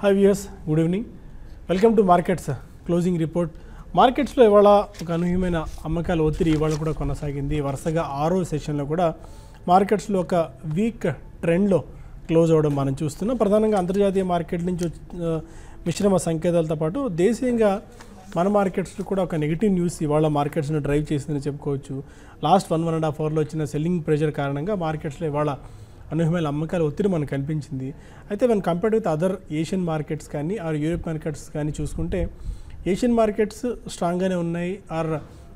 Hi viewers, good evening. Welcome to Markets Closing Report. మార్కెట్స్లో ఇవాళ ఒక అనూహ్యమైన అమ్మకాల ఒత్తిడి ఇవాళ కూడా కొనసాగింది. వరుసగా 6వ సెషన్లో కూడా మార్కెట్స్లో ఒక వీక్ ట్రెండ్లో క్లోజ్ అవ్వడం మనం చూస్తున్నాం. ప్రధానంగా అంతర్జాతీయ మార్కెట్ నుంచి మిశ్రమ సంకేతాలతో పాటు దేశీయంగా మన మార్కెట్స్లో కూడా ఒక నెగిటివ్ న్యూస్ ఇవాళ మార్కెట్స్ను డ్రైవ్ చేసిందని చెప్పుకోవచ్చు. లాస్ట్ 1.5 అవర్లో వచ్చిన సెల్లింగ్ ప్రెషర్ కారణంగా మార్కెట్స్లో ఇవాళ అనూహ్యమైన అమ్మకాల ఒత్తిడి మనకు కనిపించింది. అయితే మనం compared with other Asian markets కానీ ఆర్ యూరోప్ మార్కెట్స్ కానీ చూసుకుంటే ఏషియన్ మార్కెట్స్ స్ట్రాంగ్గానే ఉన్నాయి ఆర్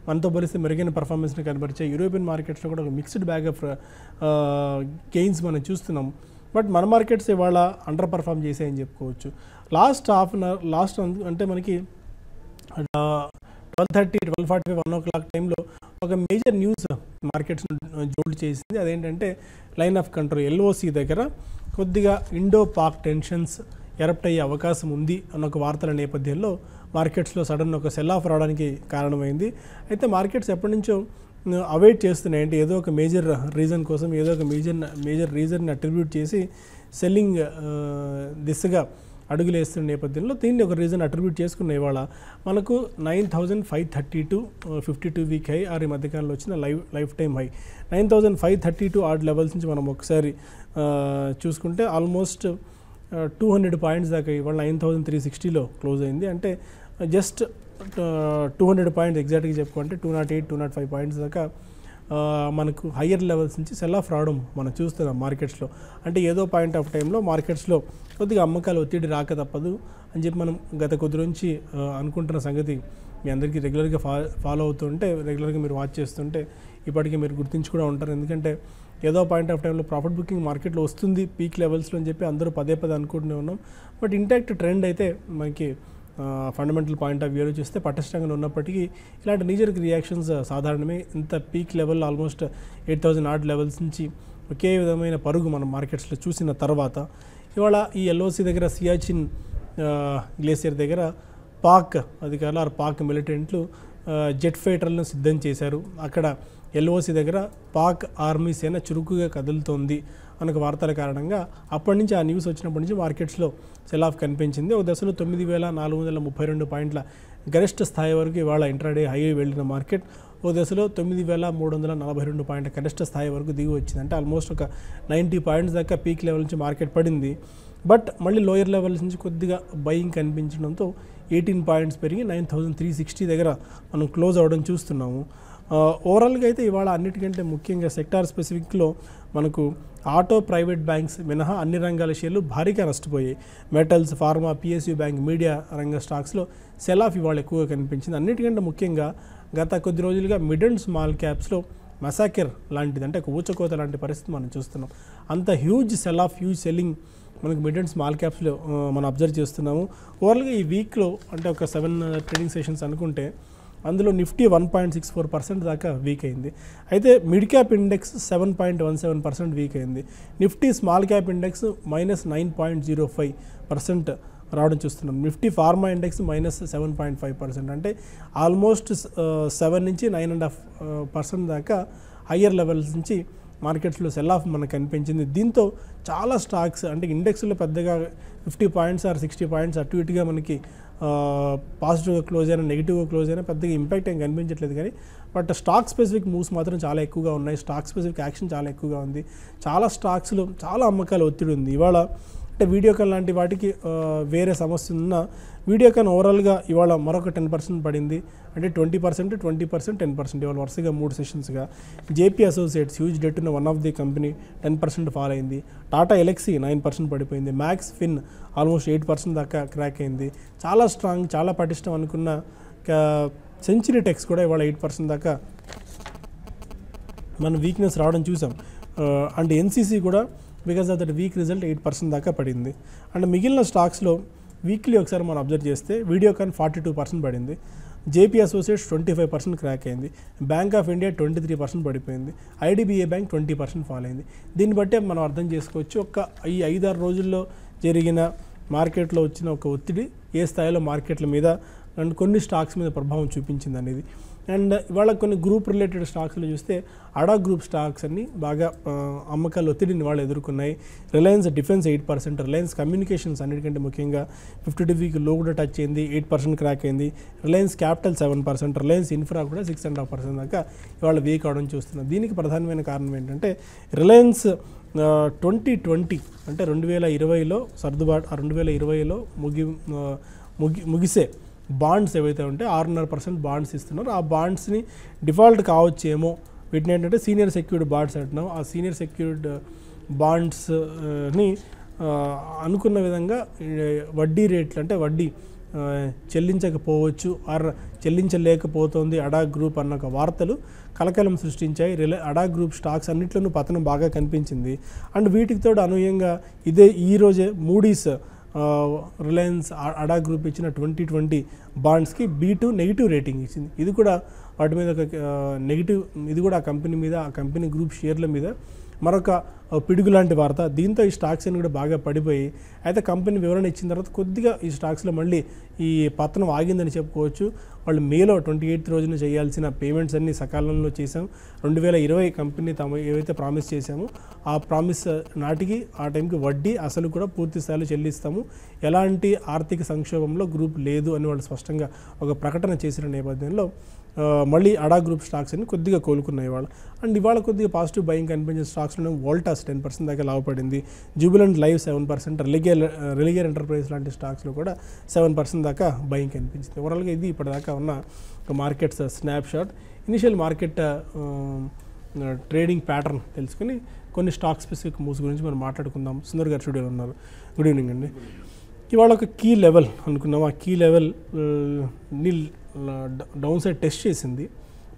మనతో పోలిస్తే మెరుగైన పర్ఫార్మెన్స్ని కనబరిచాయి. యూరోపియన్ మార్కెట్స్లో కూడా ఒక మిక్స్డ్ బ్యాగ్ ఆఫ్ గెయిన్స్ మనం చూస్తున్నాం. బట్ మన మార్కెట్స్ ఇవాళ అండర్ పర్ఫామ్ చేసాయని చెప్పుకోవచ్చు. లాస్ట్ హాఫ్ అన్ అవర్ అంటే మనకి 12:30, 12:45, 1 o'clock టైంలో ఒక మేజర్ న్యూస్ మార్కెట్స్ జోల్డ్ చేసింది. అదేంటంటే లైన్ ఆఫ్ కంట్రోల్ LOC దగ్గర కొద్దిగా ఇండో పాక్ టెన్షన్స్ ఎరప్ట్ అయ్యే అవకాశం ఉంది అన్న ఒక వార్తల నేపథ్యంలో మార్కెట్స్లో సడన్ ఒక సెల్ ఆఫ్ రావడానికి కారణమైంది. అయితే మార్కెట్స్ ఎప్పటి నుంచో అవైట్ చేస్తున్నాయి, అంటే ఏదో ఒక మేజర్ రీజన్ కోసం ఏదో ఒక మేజర్ రీజన్ని అట్రిబ్యూట్ చేసి సెల్లింగ్ దిశగా అడుగులు వేస్తున్న నేపథ్యంలో దీన్ని ఒక రీజన్ అట్రిబ్యూట్ చేసుకున్న ఇవాళ మనకు 9,532 52 వీక్ హై ఆర్ ఈ మధ్యకాలంలో వచ్చిన లైఫ్ టైం హై 9,532 ఆర్డ్ లెవెల్స్ నుంచి మనం ఒకసారి చూసుకుంటే ఆల్మోస్ట్ 200 పాయింట్స్ దాకా ఇవాళ 9,360లో క్లోజ్ అయింది. అంటే జస్ట్ 200 పాయింట్స్ ఎగ్జాక్ట్గా చెప్పుకుంటే 208, 205 పాయింట్స్ దాకా మనకు హయ్యర్ లెవెల్స్ నుంచి సెల్ ఆఫ్ రావడం మనం చూస్తున్నాం మార్కెట్స్లో. అంటే ఏదో పాయింట్ ఆఫ్ టైంలో మార్కెట్స్లో కొద్దిగా అమ్మకాలు ఒత్తిడి రాక తప్పదు అని చెప్పి మనం గత కొద్ది నుంచి అనుకుంటున్న సంగతి మీ అందరికీ రెగ్యులర్గా ఫాలో అవుతుంటే, రెగ్యులర్గా మీరు వాచ్ చేస్తుంటే ఇప్పటికీ మీరు గుర్తించి కూడా ఉంటారు. ఎందుకంటే ఏదో పాయింట్ ఆఫ్ టైంలో ప్రాఫిట్ బుకింగ్ మార్కెట్లో వస్తుంది పీక్ లెవెల్స్లో అని చెప్పి అందరూ పదే అనుకుంటూనే ఉన్నాం. బట్ ఇంటాక్ట్ ట్రెండ్ అయితే మనకి ఫండమెంటల్ పాయింట్ ఆఫ్ వ్యూలో చూస్తే పటిష్టంగా ఉన్నప్పటికీ ఇలాంటి నీజర్ రియాక్షన్స్ సాధారణమే. ఇంత పీక్ లెవెల్ ఆల్మోస్ట్ 8,000 ఆర్డ్ లెవెల్స్ నుంచి ఒకే విధమైన పరుగు మనం మార్కెట్స్లో చూసిన తర్వాత ఇవాళ ఈ LOC దగ్గర సియాచిన్ గ్లేసియర్ దగ్గర పాక్ అధికారులు ఆర్ పాక్ మిలిటెంట్లు జెట్ ఫైటర్లను సిద్ధం చేశారు. అక్కడ LOC దగ్గర పాక్ ఆర్మీ సేన చురుకుగా కదులుతోంది అన్న వార్తల కారణంగా అప్పటి నుంచి ఆ న్యూస్ వచ్చినప్పటి నుంచి మార్కెట్స్లో సెల్ ఆఫ్ కనిపించింది. ఒక దశలో 9,432 పాయింట్ల గరిష్ట స్థాయి వరకు ఇవాళ ఇంట్రాడే హై వెళ్ళిన మార్కెట్ ఒక దశలో 9,342 పాయింట్ల గరిష్ట స్థాయి వరకు దిగి వచ్చింది. అంటే ఆల్మోస్ట్ ఒక 90 పాయింట్స్ దాకా పీక్ లెవెల్ నుంచి మార్కెట్ పడింది. బట్ మళ్ళీ లోయర్ లెవెల్స్ నుంచి కొద్దిగా బయింగ్ కనిపించడంతో 18 పాయింట్స్ పెరిగి 9,360 దగ్గర మనం క్లోజ్ అవ్వడం చూస్తున్నాము. ఓవరాల్గా అయితే ఇవాళ అన్నిటికంటే ముఖ్యంగా సెక్టార్ స్పెసిఫిక్లో మనకు ఆటో, ప్రైవేట్ బ్యాంక్స్ మినహా అన్ని రంగాల షేర్లు భారీగా నష్టపోయాయి. Metals, pharma, PSU bank, media రంగ స్టాక్స్లో సెల్ ఆఫ్ ఇవాళ ఎక్కువగా కనిపించింది. అన్నిటికంటే ముఖ్యంగా గత కొద్ది రోజులుగా మిడ్ అండ్ స్మాల్ క్యాప్స్లో మసాకెర్ లాంటిది, అంటే ఒక ఊచకోత లాంటి పరిస్థితి మనం చూస్తున్నాం. అంత huge cell of, huge selling మనకు మిడ్ అండ్ స్మాల్ క్యాప్స్లో మనం అబ్జర్వ్ చేస్తున్నాము. ఓవరాల్గా ఈ వీక్లో అంటే ఒక 7 ట్రేడింగ్ సెషన్స్ అనుకుంటే అందులో నిఫ్టీ 1.64% దాకా వీక్ అయింది. అయితే మిడ్ క్యాప్ ఇండెక్స్ 7.17% వీక్ అయింది. నిఫ్టీ స్మాల్ క్యాప్ ఇండెక్స్ -9.05% రావడం చూస్తున్నాం. Nifty pharma index -7.5%. అంటే ఆల్మోస్ట్ 7 నుంచి 9.5% దాకా హయ్యర్ లెవెల్స్ నుంచి మార్కెట్స్లో సెల్ ఆఫ్ మనకు కనిపించింది. దీంతో చాలా స్టాక్స్ అంటే ఇండెక్స్లో పెద్దగా 50 పాయింట్స్ ఆర్ 60 పాయింట్స్ అటు ఇటుగా మనకి పాజిటివ్గా క్లోజ్ అయినా నెగిటివ్గా క్లోజ్ అయినా పెద్దగా ఇంపాక్ట్ ఏం కనిపించట్లేదు. కానీ బట్ స్టాక్ స్పెసిఫిక్ మూవ్స్ మాత్రం చాలా ఎక్కువగా ఉన్నాయి. స్టాక్ స్పెసిఫిక్ యాక్షన్ చాలా ఎక్కువగా ఉంది. చాలా స్టాక్స్లో చాలా అమ్మకాల ఒత్తిడి ఉంది ఇవాళ. అంటే వీడియోకాన్ లాంటి వాటికి వేరే సమస్య ఉన్న వీడియోకాన్ ఓవరాల్గా ఇవాళ మరొక 10% పడింది. అంటే 20%, 20%, 10% ఇవాళ వరుసగా 3 సెషన్స్గా. JP అసోసియేట్స్ హ్యూజ్ డెట్ ఉన్న one of the company 10% fall అయింది. టాటా ఎలక్సీ 9% పడిపోయింది. మ్యాక్స్ ఫిన్ ఆల్మోస్ట్ 8% దాకా క్రాక్ అయింది. చాలా స్ట్రాంగ్, చాలా పటిష్టం అనుకున్న సెంచరీ టెక్స్ కూడా ఇవాళ 8% దాకా మన వీక్నెస్ రావడం చూసాం. అండ్ NCC కూడా because of that week result 8% దాకా పడింది. అండ్ మిగిలిన స్టాక్స్లో వీక్లీ ఒకసారి మనం అబ్జర్వ్ చేస్తే వీడియోకాన్ 42% పడింది. JP అసోసియేట్స్ 25% క్రాక్ అయింది. బ్యాంక్ ఆఫ్ ఇండియా 23% పడిపోయింది. IDBI బ్యాంక్ 20% ఫాల్ అయింది. దీన్ని బట్టే మనం అర్థం చేసుకోవచ్చు ఈ 5-6 రోజుల్లో జరిగిన మార్కెట్లో వచ్చిన ఒక ఒత్తిడి ఏ స్థాయిలో మార్కెట్ల మీద అండ్ కొన్ని స్టాక్స్ మీద ప్రభావం చూపించింది అనేది. అండ్ ఇవాళ కొన్ని గ్రూప్ రిలేటెడ్ స్టాక్స్లో చూస్తే అడా గ్రూప్ స్టాక్స్ అన్ని బాగా అమ్మకాల ఒత్తిడిని వాళ్ళు ఎదుర్కొన్నాయి. రిలయన్స్ డిఫెన్స్ 8%, రిలయన్స్ కమ్యూనికేషన్స్ అన్నిటికంటే ముఖ్యంగా 52 వీక్ లో కూడా టచ్ అయింది, 8% క్రాక్ అయింది. రిలయన్స్ క్యాపిటల్ 7%, రిలయన్స్ ఇన్ఫ్రా కూడా 6.5% దాకా ఇవాళ వీక్ అవడం చూస్తున్నాం. దీనికి ప్రధానమైన కారణం ఏంటంటే రిలయన్స్ 2020 అంటే 2020లో సర్దుబాటు 2020లో ముగిసే బాండ్స్ ఏవైతే ఉంటే 6.5% బాండ్స్ ఇస్తున్నారు. ఆ బాండ్స్ని డిఫాల్ట్ కావచ్చేమో, వీటిని ఏంటంటే సీనియర్ సెక్యూర్డ్ బాండ్స్ అంటున్నాం. ఆ సీనియర్ సెక్యూర్డ్ బాండ్స్ని అనుకున్న విధంగా వడ్డీ రేట్లు అంటే వడ్డీ చెల్లించకపోవచ్చు ఆర్ చెల్లించలేకపోతుంది అడా గ్రూప్ అన్న ఒక వార్తలు కలకలం సృష్టించాయి. అడా గ్రూప్ స్టాక్స్ అన్నిట్లోనూ పతనం బాగా కనిపించింది. అండ్ వీటికి తోడు అనూహ్యంగా ఈరోజే మూడీస్ రిలయన్స్ అడా గ్రూప్ ఇచ్చిన 2020 బాండ్స్కి B2 నెగిటివ్ రేటింగ్ ఇచ్చింది. ఇది కూడా వాటి మీద ఒక నెగిటివ్, ఇది కూడా ఆ కంపెనీ మీద, ఆ కంపెనీ గ్రూప్ షేర్ల మీద మరొక పిడుగు లాంటి వార్త. దీంతో ఈ స్టాక్స్ అన్ని కూడా బాగా పడిపోయి, అయితే కంపెనీ వివరణ ఇచ్చిన తర్వాత కొద్దిగా ఈ స్టాక్స్లో మళ్ళీ ఈ పతనం ఆగిందని చెప్పుకోవచ్చు. వాళ్ళు మేలో 28th రోజున చేయాల్సిన పేమెంట్స్ అన్ని సకాలంలో చేశాం. 2020 కంపెనీ తాము ఏవైతే ప్రామిస్ చేశామో ఆ ప్రామిస్ నాటికి ఆ టైంకి వడ్డీ అసలు కూడా పూర్తి స్థాయిలో చెల్లిస్తాము, ఎలాంటి ఆర్థిక సంక్షోభంలో గ్రూప్ లేదు అని వాళ్ళు స్పష్టంగా ఒక ప్రకటన చేసిన నేపథ్యంలో మళ్ళీ అడా గ్రూప్ స్టాక్స్ అన్ని కొద్దిగా కోలుకున్నాయి ఇవాళ. అండ్ ఇవాళ కొద్దిగా పాజిటివ్ బయింగ్ కనిపించిన స్టాక్స్లో వోల్టాస్ 10% దాకా లాభపడింది, జూబిలెంట్ లైవ్ 7%, రెలిగేర్ ఎంటర్ప్రైజ్ లాంటి స్టాక్స్లో కూడా 7% దాకా బయింగ్ కనిపించింది. ఓవరాల్గా ఇది ఇప్పటిదాకా ఉన్న ఒక markets snap shot. Initial market trading pattern తెలుసుకుని కొన్ని స్టాక్ స్పెసిఫిక్ మూవ్స్ గురించి మనం మాట్లాడుకుందాం. సుందర్ గారు స్టూడియోలో ఉన్నారు. గుడ్ ఈవినింగ్ అండి. ఇవాళ ఒక కీ లెవెల్ అనుకున్నాం, ఆ key level downside test చేసింది,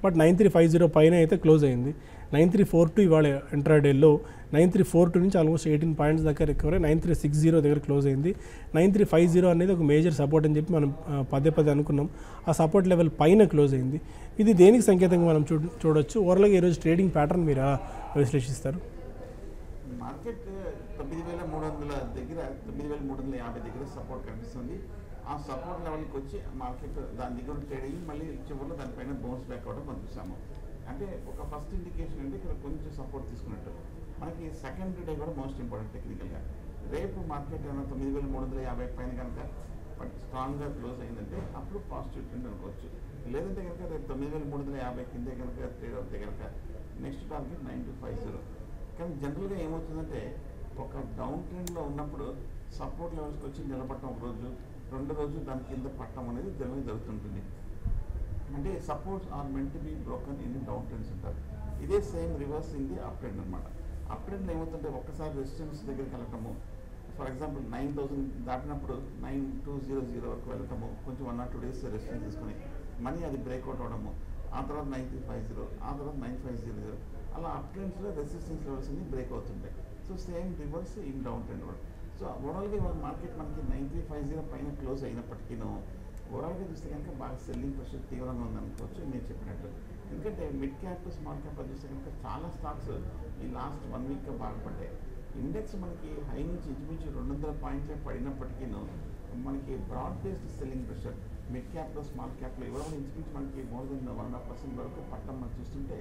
బట్ 9350 పైన అయితే క్లోజ్ అయింది. 9342 ఇవాళ ఇంట్రాడేలో 9342 నుంచి ఆల్మోస్ట్ 18 పాయింట్స్ దగ్గర రికవర్ అయ్యి 9360 దగ్గర క్లోజ్ అయింది. 9350 అనేది ఒక మేజర్ సపోర్ట్ అని చెప్పి మనం పదే అనుకున్నాం. ఆ సపోర్ట్ లెవెల్ పైన క్లోజ్ అయింది. ఇది దేనికి సంకేతంగా మనం చూడొచ్చు? ఓవరాల్గా ఈరోజు ట్రేడింగ్ ప్యాటర్న్ మీరు విశ్లేషిస్తారు? మార్కెట్ 9300 దగ్గర 9350 దగ్గర సపోర్ట్ కనిపిస్తుంది. ఆ సపోర్ట్ లెవెల్కి వచ్చి మార్కెట్ దాని దగ్గర ట్రేడ్ అయ్యి మళ్ళీ చివరిలో దానిపైన బౌన్స్ బ్యాక్ అవ్వడం మనం చూసాము. అంటే ఒక ఫస్ట్ ఇండికేషన్ అంటే ఇక్కడ కొంచెం సపోర్ట్ తీసుకున్నట్టు. మనకి సెకండ్ డే కూడా మోస్ట్ ఇంపార్టెంట్ టెక్నికల్గా. రేపు మార్కెట్ ఏమైనా 9350 పైన కనుక స్ట్రాంగ్గా క్లోజ్ అయిందంటే అప్పుడు పాజిటివ్ ట్రెండ్ అనుకోవచ్చు. లేదంటే కనుక రేపు 9350 కిందే కనుక ట్రేడ్ అవుతే కనుక నెక్స్ట్ టార్గెట్ 9250. కానీ జనరల్గా ఏమవుతుందంటే ఒక డౌన్ ట్రెండ్లో ఉన్నప్పుడు సపోర్ట్ లెవెల్స్కి వచ్చి నిలబడటం ఒక రోజు, రెండో రోజు దాని కింద పట్టడం అనేది జరుగుతుంటుంది. అంటే supports are meant be broken in downtrends అంటారు. ఇదే same reverse in the uptrend అనమాట. అప్ ట్రెండ్లో ఏమవుతుంటే ఒక్కసారి రెసిస్టెన్స్ దగ్గరికి వెళ్ళటము, ఫర్ ఎగ్జాంపుల్ 9000 దాటినప్పుడు 9200 వరకు వెళ్ళటము, కొంచెం 1 or 2 days రెసిస్టెన్స్ తీసుకొని మనీ అది బ్రేక్అవుట్ అవడము, ఆ తర్వాత 9350, ఆ తర్వాత 9500, అలా అప్ ట్రెండ్స్లో రెసిస్టెన్స్ లెవెల్స్ అన్ని బ్రేక్ అవుతుంటాయి. So same reverse in down trend కూడా. సో ఓవరాల్గా ఇవాళ మార్కెట్ మనకి 9350 పైన క్లోజ్ అయినప్పటికీ ఓవరాల్గా చూస్తే కనుక బాగా సెల్లింగ్ ప్రెషర్ తీవ్రంగా ఉందనుకోవచ్చు నేను చెప్పినట్టు. ఎందుకంటే మిడ్ క్యాప్ స్మాల్ క్యాప్ చూస్తే కనుక చాలా స్టాక్స్ ఈ లాస్ట్ 1 వీక్గా బాగుపడ్డాయి. ఇండెక్స్ మనకి హై నుంచి ఇంచుమించు 200 పాయింట్లే పడినప్పటికీ మనకి broad based selling pressure mid క్యాప్లో స్మాల్ క్యాప్లో ఇవ్వడం ఇంచుమించు మనకి మోర్ దెన్ 1.5% వరకు పట్టడం మనం చూస్తుంటే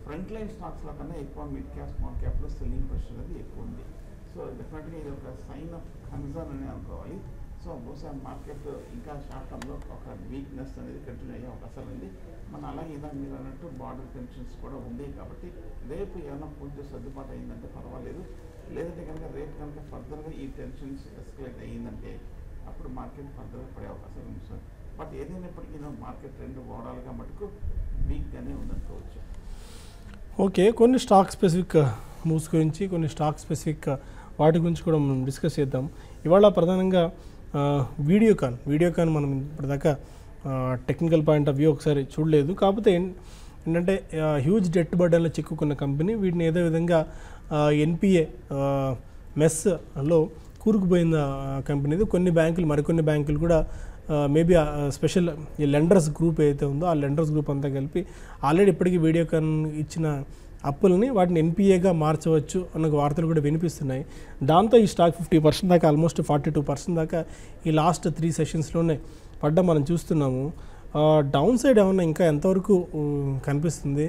ఫ్రంట్ లైన్ స్టాక్స్లో కన్నా ఎక్కువ మిడ్ క్యాప్ స్మాల్ క్యాప్లో సెల్లింగ్ ప్రెషర్ అనేది ఎక్కువ ఉంది. సో డెఫినెట్గా ఇది ఒక సైన్ ఆఫ్ కన్సర్న్ అని అనుకోవాలి. సో బహుశా మార్కెట్ ఇంకా షార్ట్ టర్మ్లో ఒక వీక్నెస్ అనేది కంటిన్యూ అయ్యే అవకాశాలు ఉంది. మన అలాగే ఇందాక మీరు అన్నట్టు బార్డర్ టెన్షన్స్ కూడా ఉంది కాబట్టి రేపు ఏమైనా కొంచెం సర్దుబాటు అయిందంటే పర్వాలేదు. లేదంటే కనుక రేపు కనుక ఫర్దర్గా ఈ టెన్షన్స్ ఎస్కలేట్ అయ్యిందంటే అప్పుడు మార్కెట్ ఫర్దర్గా పడే అవకాశాలు ఉంది. బట్ ఏదైనప్పటికీ మార్కెట్ ట్రెండ్ ఓవరాల్గా మటుకు వీక్గానే ఉందనుకోవచ్చు. ఓకే, కొన్ని స్టాక్ స్పెసిఫిక్ మూవ్స్ గురించి, కొన్ని స్టాక్ స్పెసిఫిక్ వాటి గురించి కూడా మనం డిస్కస్ చేద్దాం. ఇవాళ ప్రధానంగా వీడియోకాన్ మనం ఇప్పటిదాకా టెక్నికల్ పాయింట్ ఆఫ్ వ్యూ ఒకసారి చూడలేదు. కాకపోతే ఏంటంటే హ్యూజ్ డెట్ బర్డన్లో చిక్కుకున్న కంపెనీ, వీటిని ఏదో విధంగా ఎన్పిఏ మెస్లో కూరుకుపోయిన కంపెనీది. మరికొన్ని బ్యాంకులు కూడా మేబీ స్పెషల్ ఈ లెండర్స్ గ్రూప్ ఏదైతే ఉందో ఆ లెండర్స్ గ్రూప్ అంతా కలిపి ఆల్రెడీ ఇప్పటికీ వీడియోకాన్ ఇచ్చిన అప్పులని వాటిని ఎన్పిఏగా మార్చవచ్చు అన్న వార్తలు కూడా వినిపిస్తున్నాయి. దాంతో ఈ స్టాక్ 50% దాకా, ఆల్మోస్ట్ 42% దాకా ఈ లాస్ట్ 3 సెషన్స్లోనే పడ్డం మనం చూస్తున్నాము. డౌన్ సైడ్ ఏమన్నా ఇంకా ఎంతవరకు కనిపిస్తుంది?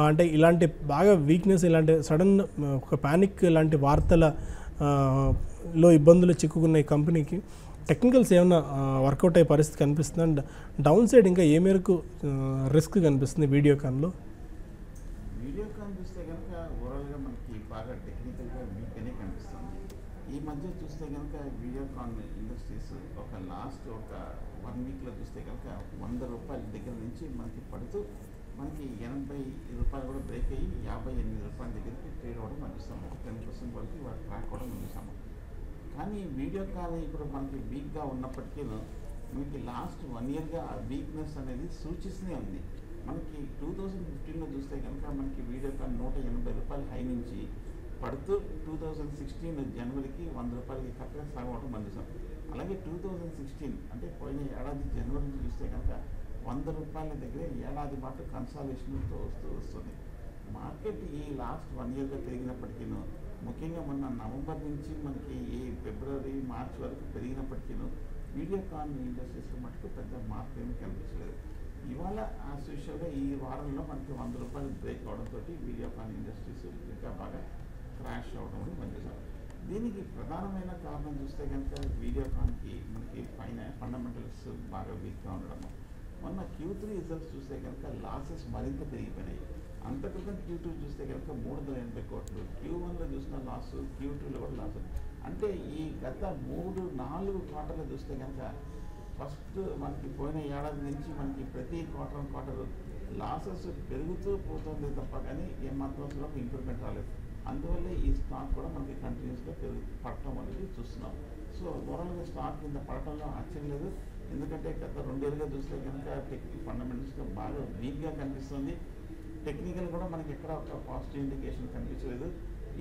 అంటే ఇలాంటి బాగా వీక్నెస్, ఇలాంటి సడన్ ఒక ప్యానిక్ ఇలాంటి వార్తల లో ఇబ్బందులు చిక్కుకున్న ఈ కంపెనీకి టెక్నికల్స్ ఏమైనా వర్కౌట్ అయ్యే పరిస్థితి కనిపిస్తుంది? అండ్ డౌన్ సైడ్ ఇంకా ఏ మేరకు రిస్క్ కనిపిస్తుంది వీడియోకాన్లో? వీడియోకాన్ చూస్తే కనుక ఓవరాల్గా మనకి బాగా టెక్నికల్గా వీక్గానే కనిపిస్తుంది. ఈ మధ్య చూస్తే కనుక వీడియోకాన్ ఇండస్ట్రీస్ ఒక లాస్ట్ ఒక 1 వీక్లో చూస్తే కనుక 100 రూపాయల దగ్గర నుంచి మనకి పడుతూ మనకి 80 రూపాయలు కూడా బ్రేక్ అయ్యి 58 రూపాయల దగ్గరికి ట్రేడ్ అవ్వడం మనం చూస్తాము. 10% వరకు వాటి ట్రాక్ అవ్వడం మనం చూస్తాము. కానీ వీడియోకాన్ ఇప్పుడు మనకి వీక్గా ఉన్నప్పటికీ మనకి లాస్ట్ 1 ఇయర్గా ఆ వీక్నెస్ అనేది సూచిస్తూనే ఉంది. మనకి 2015లో చూస్తే కనుక మనకి వీడియోకాన్ 180 రూపాయల హై నుంచి పడుతూ 2016 జనవరికి 100 రూపాయలకి కరెక్ట్గా సాగవడం మనం చూసాం. అలాగే 2016 అంటే పోయిన ఏడాది జనవరి నుంచి చూస్తే కనుక 100 రూపాయల దగ్గరే ఏడాది పాటు కన్సాలేషన్తో వస్తుంది. మార్కెట్ ఈ లాస్ట్ 1 ఇయర్గా పెరిగినప్పటికీ ముఖ్యంగా మొన్న నవంబర్ నుంచి మనకి ఈ ఫిబ్రవరి మార్చ్ వరకు పెరిగినప్పటికీ వీడియోకాన్ ఇండస్ట్రీస్లో మటుకు పెద్ద మార్పు ఏమీ కనిపించలేదు. ఇవాళ యాజ్ యూజువల్గా ఈ వారంలో మనకి 100 రూపాయలు బ్రేక్ అవడంతో వీడియోకాన్ ఇండస్ట్రీస్ ఇంకా బాగా క్రాష్ అవడం అని మనం చూసాం. దీనికి ప్రధానమైన కారణం చూస్తే కనుక వీడియోకాన్కి మనకి ఫండమెంటల్స్ బాగా వీక్గా ఉండడము. మొన్న Q3 రిజల్ట్స్ చూస్తే కనుక లాసెస్ మరింత పెరిగిపోయినాయి. అంతక్రితం Q2 చూస్తే కనుక 380 కోట్లు, Q1లో చూసిన లాస్, Q2లో కూడా లాస్. అంటే ఈ గత 3-4 క్వార్టర్లు చూస్తే కనుక ఫస్ట్ మనకి పోయిన ఏడాది నుంచి మనకి ప్రతి క్వార్టర్ లాసెస్ పెరుగుతూ పోతుంది తప్ప కానీ ఏమాత్రం ఇంప్రూవ్మెంట్ రాలేదు. అందువల్ల ఈ స్టాక్ కూడా మనకి కంటిన్యూస్గా పడటం అనేది చూస్తున్నాం. సో ఓవరాల్గా స్టాక్ కింద పడటంలో ఆశ్చర్యం లేదు. ఎందుకంటే గత 2 ఏళ్ళుగా చూస్తే కనుక టెక్నికల్ ఫండమెంటల్స్గా బాగా వీక్గా కనిపిస్తుంది. టెక్నికల్ కూడా మనకి ఎక్కడ ఒక పాజిటివ్ ఇండికేషన్ కనిపించలేదు.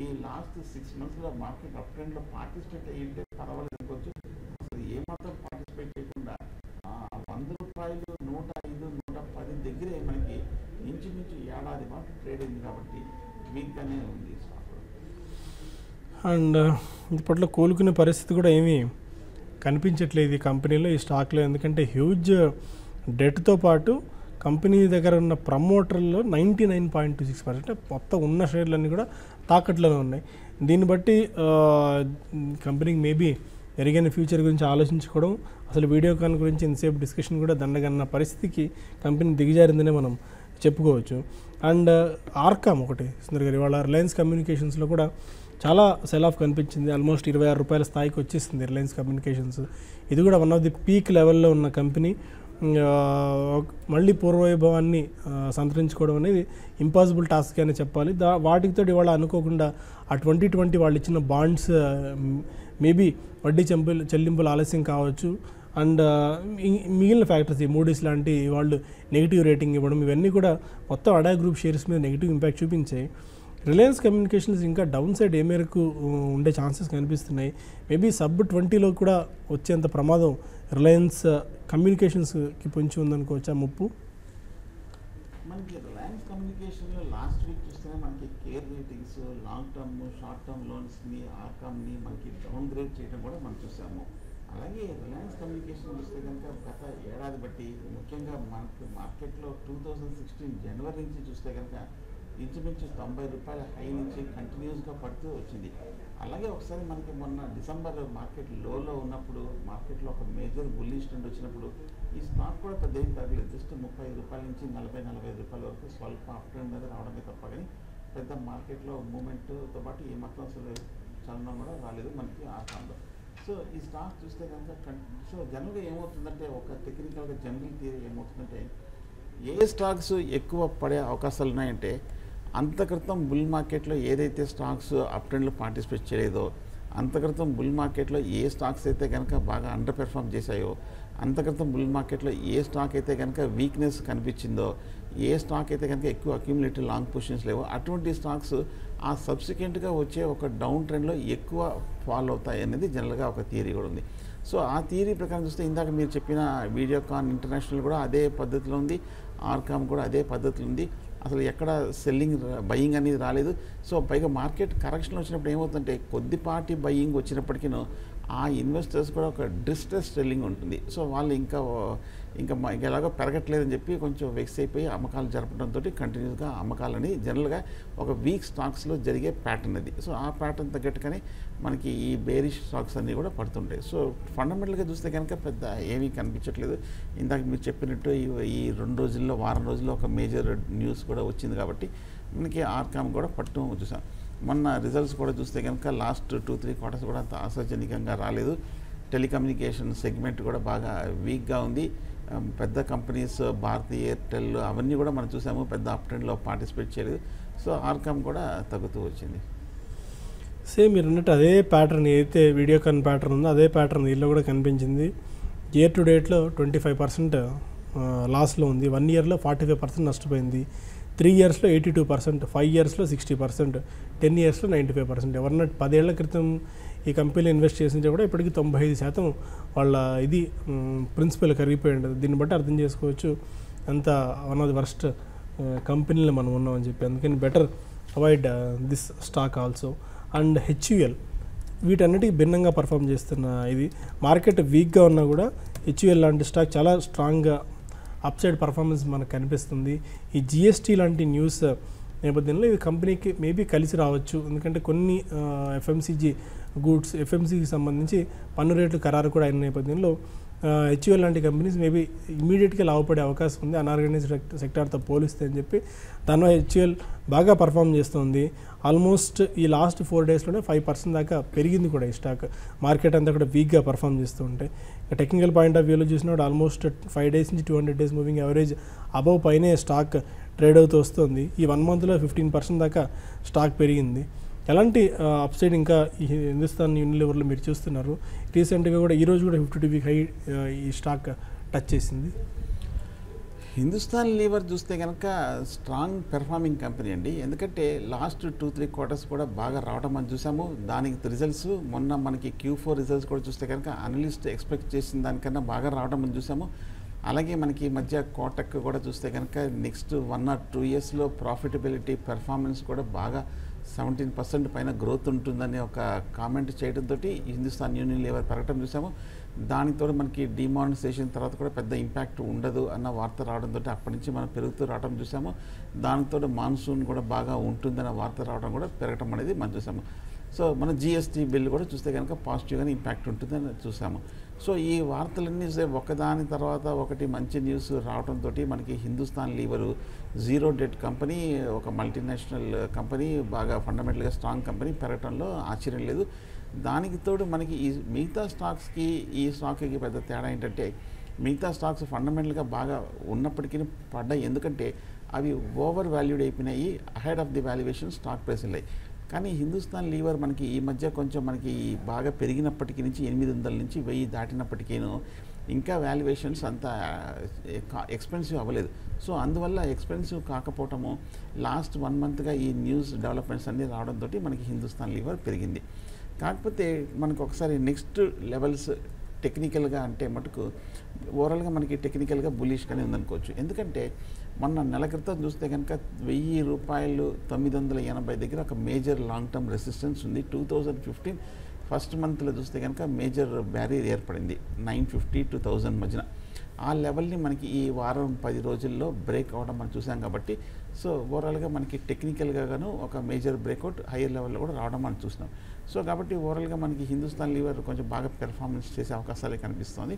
ఈ లాస్ట్ 6 మంత్స్లో మార్కెట్ అప్ ట్రెండ్లో పార్టిసిపేట్ అయ్యింటే పర్వాలేదు అనుకోవచ్చు. అసలు ఏమాత్రం పార్టిసిపేట్ చేయకుండా 100 రూపాయలు 105, 110 దగ్గరే మనకి ఇంచుమించు ఏడాది పాటు ట్రేడ్ అయింది కాబట్టి వీక్గానే ఉంది స్టాక్. అండ్ ఇప్పట్లో కోలుకునే పరిస్థితి కూడా ఏమీ కనిపించట్లేదు ఈ కంపెనీలో, ఈ స్టాక్లో. ఎందుకంటే హ్యూజ్ డెట్తో పాటు కంపెనీ దగ్గర ఉన్న ప్రమోటర్లో 99.26% మొత్తం ఉన్న షేర్లన్నీ కూడా తాకట్లోనే ఉన్నాయి. దీన్ని బట్టి కంపెనీకి మేబీ ఎరిగైన ఫ్యూచర్ గురించి ఆలోచించుకోవడం, అసలు వీడియోకాన్ గురించి ఇంతసేపు డిస్కషన్ కూడా దండగన్న పరిస్థితికి కంపెనీ దిగజారిందనే మనం చెప్పుకోవచ్చు. అండ్ ఆర్కామ్ ఒకటి సుందర్ గారు, ఇవాళ రిలయన్స్ కమ్యూనికేషన్స్లో కూడా చాలా సెల్ ఆఫ్ కనిపించింది. ఆల్మోస్ట్ 26 రూపాయల స్థాయికి వచ్చేసింది రిలయన్స్ కమ్యూనికేషన్స్. ఇది కూడా వన్ ఆఫ్ ది పీక్ లెవెల్లో ఉన్న కంపెనీ. మళ్ళీ పూర్వవైభవాన్ని సంతరించుకోవడం అనేది ఇంపాసిబుల్ టాస్క్ అని చెప్పాలి. వాటితో ఇవాళ అనుకోకుండా ఆ 2020 వాళ్ళు ఇచ్చిన బాండ్స్ మేబీ వడ్డీ చెల్లింపులు ఆలస్యం కావచ్చు. అండ్ మిగిలిన ఫ్యాక్టర్స్, ఈ మూడీస్ లాంటి వాళ్ళు నెగిటివ్ రేటింగ్ ఇవ్వడం, ఇవన్నీ కూడా మొత్తం అడా గ్రూప్ షేర్స్ మీద నెగిటివ్ ఇంపాక్ట్ చూపించాయి. రిలయన్స్ కమ్యూనికేషన్స్ ఇంకా డౌన్ సైడ్ ఏ మేరకు ఉండే ఛాన్సెస్ కనిపిస్తున్నాయి? మేబీ సబ్ 20లో కూడా వచ్చేంత ప్రమాదం రిలయన్స్ కమ్యూనికేషన్స్కి పొంచి ఉందనుకోవచ్చా ముప్పు? మనకి రిలయన్స్ కమ్యూనికేషన్లో లాస్ట్ వీక్ చూస్తేనే మనకి CARE Ratings, long term, short term లోన్స్ని, ఆర్కామ్ని మనకి డౌన్ గ్రేడ్ చేయడం కూడా మనం చూసాము. అలాగే రిలయన్స్ కమ్యూనికేషన్ చూస్తే కనుక గత ఏడాది బట్టి ముఖ్యంగా మనకి మార్కెట్లో 2016 జనవరి నుంచి చూస్తే కనుక ఇంచుమించు 90 రూపాయల హై నుంచి కంటిన్యూస్గా పడుతూ వచ్చింది. అలాగే ఒకసారి మనకి మొన్న డిసెంబర్ మార్కెట్ లోలో ఉన్నప్పుడు మార్కెట్లో ఒక మేజర్ బుల్లిష్ ట్రెండ్ వచ్చినప్పుడు ఈ స్టాక్ కూడా పెద్ద ఏం తగ్గలేదు. జస్ట్ 35 రూపాయల నుంచి 40-45 రూపాయల వరకు స్వల్ప అప్ ట్రెండ్ మీద రావడమే తప్ప కానీ పెద్ద మార్కెట్లో మూమెంట్తో పాటు ఏ మాత్రం అసలు చలనం కూడా రాలేదు మనకి ఆర్కామ్లో. సో ఈ స్టాక్ చూస్తే కనుక సో జనరల్గా ఏమవుతుందంటే, ఒక టెక్నికల్గా జనరల్ థియరీ ఏమవుతుందంటే, ఏ స్టాక్స్ ఎక్కువ పడే అవకాశాలు ఉన్నాయంటే అంతక్రితం బుల్ మార్కెట్లో ఏదైతే స్టాక్స్ అప్ ట్రెండ్లో పార్టిసిపేట్ చేయలేదో, అంతక్రితం బుల్ మార్కెట్లో ఏ స్టాక్స్ అయితే కనుక బాగా అండర్ పెర్ఫామ్ చేశాయో, అంతక్రితం బుల్ మార్కెట్లో ఏ స్టాక్ అయితే కనుక వీక్నెస్ కనిపించిందో, ఏ స్టాక్ అయితే కనుక ఎక్కువ అక్యూములేటెడ్ లాంగ్ పొజిషన్స్ లేవో అటువంటి స్టాక్స్ ఆ సబ్సిక్వెంట్గా వచ్చే ఒక డౌన్ ట్రెండ్లో ఎక్కువ ఫాలో అవుతాయి అనేది జనరల్గా ఒక థియరీ కూడా ఉంది. సో ఆ థియరీ ప్రకారం చూస్తే ఇందాక మీరు చెప్పిన వీడియోకాన్ ఇంటర్నేషనల్ కూడా అదే పద్ధతిలో ఉంది, ఆర్కామ్ కూడా అదే పద్ధతిలో ఉంది. అసలు ఎక్కడ సెల్లింగ్ బయింగ్ అనేది రాలేదు. సో పైగా మార్కెట్ కరెక్షన్ వచ్చినప్పుడు ఏమవుతుందంటే కొద్దిపాటి బయింగ్ వచ్చినప్పటికీ ఆ ఇన్వెస్టర్స్ కూడా ఒక డిస్ట్రెస్ సెల్లింగ్ ఉంటుంది. సో వాళ్ళు ఇంకా ఎలాగో పెరగట్లేదని చెప్పి కొంచెం వెక్స్ అయిపోయి అమ్మకాలు జరపడంతో కంటిన్యూస్గా అమ్మకాలని జనరల్గా ఒక వీక్ స్టాక్స్లో జరిగే ప్యాటర్న్ అది. సో ఆ ప్యాటర్న్ తగ్గట్టుగానే మనకి ఈ బేరిష్ స్టాక్స్ అన్నీ కూడా పడుతుంటాయి. సో ఫండమెంటల్గా చూస్తే కనుక పెద్ద ఏమీ కనిపించట్లేదు. ఇందాక మీరు చెప్పినట్టు ఈ 2 రోజుల్లో వారం రోజుల్లో ఒక మేజర్ న్యూస్ కూడా వచ్చింది కాబట్టి మనకి ఆర్కామ్ కూడా పట్టు చూసాం. మొన్న రిజల్ట్స్ కూడా చూస్తే కనుక లాస్ట్ 2-3 క్వార్టర్స్ కూడా అంత ఆశాజనకంగా రాలేదు. టెలికమ్యూనికేషన్ సెగ్మెంట్ కూడా బాగా వీక్గా ఉంది. పెద్ద కంపెనీస్ భారతీ ఎయిర్టెల్ అవన్నీ కూడా మనం చూసాము, పెద్ద అప్ ట్రెండ్లో పార్టిసిపేట్ చేయలేదు. సో ఆర్కామ్ కూడా తగ్గుతూ వచ్చింది. సేమ్ మీరు అన్నట్టు అదే ప్యాటర్న్ ఏదైతే వీడియోకాన్ ప్యాటర్న్ ఉందో అదే ప్యాటర్న్ దీనిలో కూడా కనిపించింది. ఇయర్ టు డేట్లో 25% లాస్లో ఉంది, 1 ఇయర్లో 45% నష్టపోయింది, 3 ఇయర్స్లో 82%, 5 ఇయర్స్లో 60%, 10 ఇయర్స్లో 95%. ఎవరన్నా 10 ఏళ్ల క్రితం ఈ కంపెనీలో ఇన్వెస్ట్ చేసింటే కూడా ఇప్పటికీ 95% వాళ్ళ ఇది ప్రిన్సిపల్ కరిగిపోయి ఉంటుంది. దీన్ని బట్టి అర్థం చేసుకోవచ్చు అంత వన్ ఆఫ్ ది వర్స్ట్ కంపెనీలో మనం ఉన్నామని చెప్పి. అందుకని better avoid this stock also. And HUL వీటన్నిటికీ భిన్నంగా పర్ఫామ్ చేస్తున్న ఇది. మార్కెట్ వీక్గా ఉన్నా కూడా హెచ్యుఎల్ లాంటి స్టాక్ చాలా స్ట్రాంగ్గా అప్సైడ్ పర్ఫార్మెన్స్ మనకు కనిపిస్తుంది. ఈ జిఎస్టీ లాంటి న్యూస్ నేపథ్యంలో ఇది కంపెనీకి మేబీ కలిసి రావచ్చు. ఎందుకంటే కొన్ని ఎఫ్ఎంసీజీ గూడ్స్ ఎఫ్ఎంసీకి సంబంధించి పన్ను రేట్లు ఖరారు కూడా అయిన నేపథ్యంలో హెచ్యుఎల్ లాంటి కంపెనీస్ మేబీ ఇమీడియట్గా లాభపడే అవకాశం ఉంది అన్ఆర్గనైజ్డ్ సెక్టార్తో పోలిస్తే అని చెప్పి. దానిలో హెచ్యుఎల్ బాగా పర్ఫామ్ చేస్తుంది. ఆల్మోస్ట్ ఈ లాస్ట్ 4 డేస్లోనే 5% దాకా పెరిగింది కూడా ఈ స్టాక్. మార్కెట్ అంతా కూడా వీక్గా పర్ఫామ్ చేస్తూ ఉంటే టెక్నికల్ పాయింట్ ఆఫ్ వ్యూలో చూసినప్పుడు ఆల్మోస్ట్ 5 డేస్ నుంచి 200 డేస్ మూవింగ్ యావరేజ్ అబవ్ పైనే స్టాక్ ట్రేడ్ అవుతూ వస్తుంది. ఈ 1 మంత్లో 15% దాకా స్టాక్ పెరిగింది. ఎలాంటి అప్సైడ్ ఇంకా ఈ హిందుస్థాన్ యూనిలివర్లో మీరు చూస్తున్నారు? రీసెంట్గా కూడా ఈరోజు కూడా 52 వీక్ హై ఈ స్టాక్ టచ్ చేసింది. హిందుస్థాన్ లీవర్ చూస్తే కనుక స్ట్రాంగ్ పెర్ఫార్మింగ్ కంపెనీ అండి. ఎందుకంటే లాస్ట్ 2-3 క్వార్టర్స్ కూడా బాగా రావడం మనం చూసాము. దానికి రిజల్ట్స్ మొన్న మనకి Q4 రిజల్ట్స్ కూడా చూస్తే కనుక అనలిస్ట్ ఎక్స్పెక్ట్ చేసిన దానికన్నా బాగా రావడం మనం చూసాము. అలాగే మనకి మధ్య కోటక్ కూడా చూస్తే కనుక నెక్స్ట్ 1 or 2 ఇయర్స్లో ప్రాఫిటబిలిటీ పెర్ఫార్మెన్స్ కూడా బాగా 17% పైన గ్రోత్ ఉంటుందని ఒక కామెంట్ చేయడంతో హిందుస్థాన్ యూనిలివర్ పెరగడం చూసాము. దానితో మనకి డిమానిటైజేషన్ తర్వాత కూడా పెద్ద ఇంపాక్ట్ ఉండదు అన్న వార్త రావడంతో అప్పటి నుంచి మనం పెరుగుతూ రావడం చూసాము. దానితో మాన్సూన్ కూడా బాగా ఉంటుందన్న వార్త రావడం కూడా పెరగడం అనేది మనం చూసాము. సో మన జిఎస్టీ బిల్ కూడా చూస్తే కనుక పాజిటివ్గానే ఇంపాక్ట్ ఉంటుందని చూసాము. సో ఈ వార్తలన్నీ ఒకదాని తర్వాత ఒకటి మంచి న్యూస్ రావడంతో మనకి హిందుస్థాన్ లీవరు జీరో డెట్ కంపెనీ, ఒక మల్టీనేషనల్ కంపెనీ, బాగా ఫండమెంటల్గా స్ట్రాంగ్ కంపెనీ పెరగడంలో ఆశ్చర్యం లేదు. దానికి తోడు మనకి ఈ మిగతా స్టాక్స్కి ఈ స్టాక్కి పెద్ద తేడా ఏంటంటే మిగతా స్టాక్స్ ఫండమెంటల్గా బాగా ఉన్నప్పటికీ పడ్డాయి. ఎందుకంటే అవి ఓవర్ వాల్యూడ్ అయిపోయినాయి, ahead of the valuation stock price వెళ్ళాయి. కానీ హిందుస్థాన్ లీవర్ మనకి ఈ మధ్య కొంచెం మనకి బాగా పెరిగినప్పటికీ నుంచి 800 నుంచి 1000 దాటినప్పటికీను ఇంకా వాల్యుయేషన్స్ అంత ఎక్స్పెన్సివ్ అవ్వలేదు. సో అందువల్ల ఎక్స్పెన్సివ్ కాకపోవటము లాస్ట్ 1 మంత్గా ఈ న్యూస్ డెవలప్మెంట్స్ అన్నీ రావడంతో మనకి హిందుస్థాన్ లీవర్ పెరిగింది. కాకపోతే మనకు ఒకసారి నెక్స్ట్ లెవెల్స్ టెక్నికల్గా అంటే మటుకు ఓవరాల్గా మనకి టెక్నికల్గా బులిష్గానే ఉందనుకోవచ్చు. ఎందుకంటే మొన్న నెల క్రితం చూస్తే కనుక 1000 రూపాయలు 980 దగ్గర ఒక మేజర్ లాంగ్ టర్మ్ రెసిస్టెన్స్ ఉంది. 2015 ఫస్ట్ మంత్లో చూస్తే కనుక మేజర్ బ్యారియర్ ఏర్పడింది 950 to 1000 మధ్యన. ఆ లెవెల్ని మనకి ఈ వారం 10 రోజుల్లో బ్రేక్ అవ్వడం మనం చూసాం కాబట్టి సో ఓవరాల్గా మనకి టెక్నికల్గాను ఒక మేజర్ బ్రేక్అవుట్ హైయర్ లెవెల్లో కూడా రావడం మనం చూసినాం. సో కాబట్టి ఓవరాల్గా మనకి హిందుస్థాన్ లీవర్ కొంచెం బాగా పెర్ఫార్మెన్స్ చేసే అవకాశాలే కనిపిస్తుంది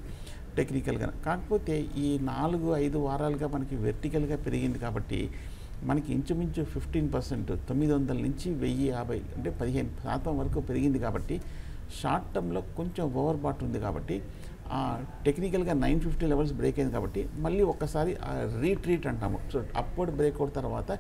టెక్నికల్గా. కాకపోతే ఈ 4-5 వారాలుగా మనకి వెర్టికల్గా పెరిగింది కాబట్టి మనకి ఇంచుమించు 15% 900 నుంచి 1050 అంటే 15% వరకు పెరిగింది కాబట్టి షార్ట్ టర్మ్లో కొంచెం ఓవర్ బాట్ ఉంది కాబట్టి టెక్నికల్గా 950 లెవెల్స్ బ్రేక్ అయింది కాబట్టి మళ్ళీ ఒక్కసారి రీట్రీట్ అంటాము. సో అప్వర్డ్ బ్రేక్అవుట్ తర్వాత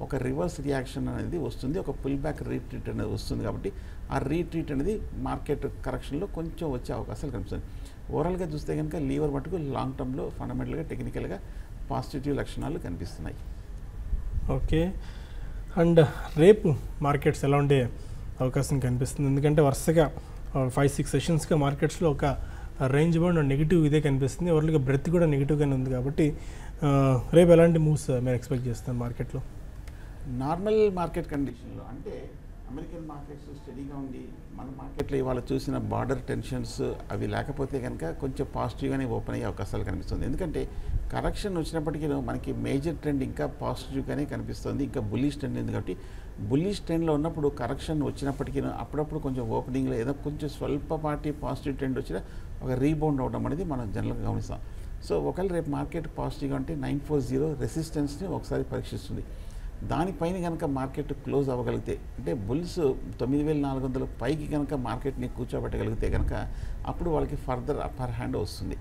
ఒక రివర్స్ రియాక్షన్ అనేది వస్తుంది, ఒక పుల్ బ్యాక్ రీట్రీట్ అనేది వస్తుంది. కాబట్టి ఆ రీట్రీట్ అనేది మార్కెట్ కరెక్షన్లో కొంచెం వచ్చే అవకాశాలు కనిపిస్తుంది. ఓవరాల్గా చూస్తే కనుక లీవర్ మటుకు లాంగ్ టర్మ్లో ఫండమెంటల్గా టెక్నికల్గా పాజిటివ్ లక్షణాలు కనిపిస్తున్నాయి. ఓకే. అండ్ రేపు మార్కెట్స్ ఎలా ఉండే అవకాశం కనిపిస్తుంది? ఎందుకంటే వరుసగా 5-6 సెషన్స్గా మార్కెట్స్లో ఒక రేంజ్ బౌండ్ నెగిటివ్ ఇదే కనిపిస్తుంది. ఓవరాల్గా బ్రెత్ కూడా నెగిటివ్గానే ఉంది కాబట్టి రేపు ఎలాంటి మూవ్స్ మీరు ఎక్స్పెక్ట్ చేస్తున్నారు మార్కెట్లో? నార్మల్ మార్కెట్ కండిషన్లో అంటే అమెరికన్ మార్కెట్స్ స్టడీగా ఉంది. మన మార్కెట్లో ఇవాళ చూసిన బార్డర్ టెన్షన్స్ అవి లేకపోతే కనుక కొంచెం పాజిటివ్గానే ఓపెన్ అయ్యే అవకాశాలు కనిపిస్తుంది. ఎందుకంటే కరెక్షన్ వచ్చినప్పటికీ మనకి మేజర్ ట్రెండ్ ఇంకా పాజిటివ్గానే కనిపిస్తుంది, ఇంకా బుల్లిష్ ట్రెండ్ ఉంది. కాబట్టి బుల్లిష్ ట్రెండ్లో ఉన్నప్పుడు కరెక్షన్ వచ్చినప్పటికీ అప్పుడప్పుడు కొంచెం ఓపెనింగ్లో ఏదో కొంచెం స్వల్పపాటి పాజిటివ్ ట్రెండ్ వచ్చినా ఒక రీబౌండ్ అవడం అనేది మనం జనరల్గా గమనిస్తాం. సో ఒకవేళ రేపు మార్కెట్ పాజిటివ్గా అంటే 940 రెసిస్టెన్స్ని ఒకసారి పరీక్షిస్తుంది. దానిపైన కనుక మార్కెట్ క్లోజ్ అవ్వగలిగితే అంటే బుల్స్ 9400 పైకి కనుక మార్కెట్ని కూర్చోబెట్టగలిగితే కనుక అప్పుడు వాళ్ళకి ఫర్దర్ అప్పర్ హ్యాండ్ వస్తుంది.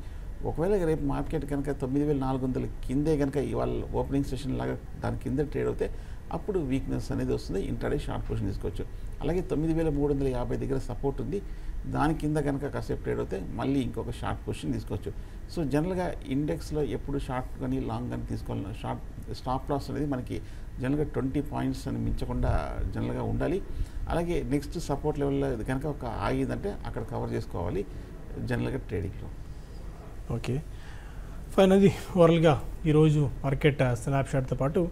ఒకవేళ రేపు మార్కెట్ కనుక 9400 కిందే కనుక ఇవాళ ఓపెనింగ్ సెషన్ లాగా దాని కింద ట్రేడ్ అవుతే అప్పుడు వీక్నెస్ అనేది వస్తుంది, ఇంట్రాడే షార్ట్ పొజిషన్ తీసుకోవచ్చు. అలాగే 9350 దగ్గర సపోర్ట్ ఉంది, దాని కింద కనుక కాసేపు ట్రేడ్ అవుతే మళ్ళీ ఇంకొక షార్ట్ పొజిషన్ తీసుకోవచ్చు. సో జనరల్గా ఇండెక్స్లో ఎప్పుడు షార్ట్ కానీ లాంగ్ కానీ తీసుకోవాలి. స్టాప్ లాస్ అనేది మనకి జనరల్గా 20 పాయింట్స్ అని మించకుండా జనరల్గా ఉండాలి. అలాగే నెక్స్ట్ సపోర్ట్ లెవెల్లో కనుక ఒక ఆగిందంటే అక్కడ కవర్ చేసుకోవాలి జనరల్గా ట్రేడింగ్లో. Okay fine. అది ఓవరాల్గా ఈరోజు మార్కెట్ స్నాప్షాట్తో పాటు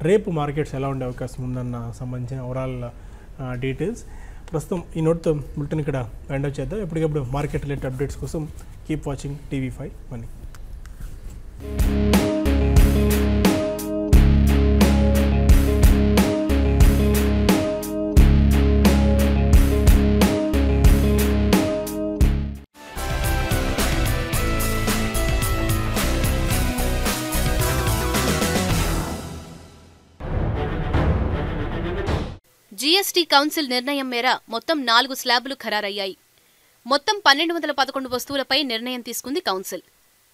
రేపు మార్కెట్స్ ఎలా ఉండే అవకాశం ఉందన్న సంబంధించిన ఓవరాల్ డీటెయిల్స్. ప్రస్తుతం ఈ నోట్తో బులెటిన్ ఇక్కడ వైండ్ అప్ చేద్దాం. ఎప్పటికప్పుడు మార్కెట్ రిలేటెడ్ అప్డేట్స్ కోసం keep watching TV5 money. GST council నిర్ణయం మేర మొత్తం 4 స్లాబులు ఖరారయ్యాయి. మొత్తం 1211 వస్తువులపై నిర్ణయం తీసుకుంది కౌన్సిల్.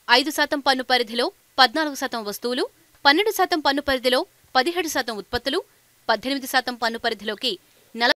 5% పన్ను పరిధిలో 14% వస్తువులు, 12% పన్ను పరిధిలో 17% ఉత్పత్తులు, 18% పన్ను పరిధిలోకి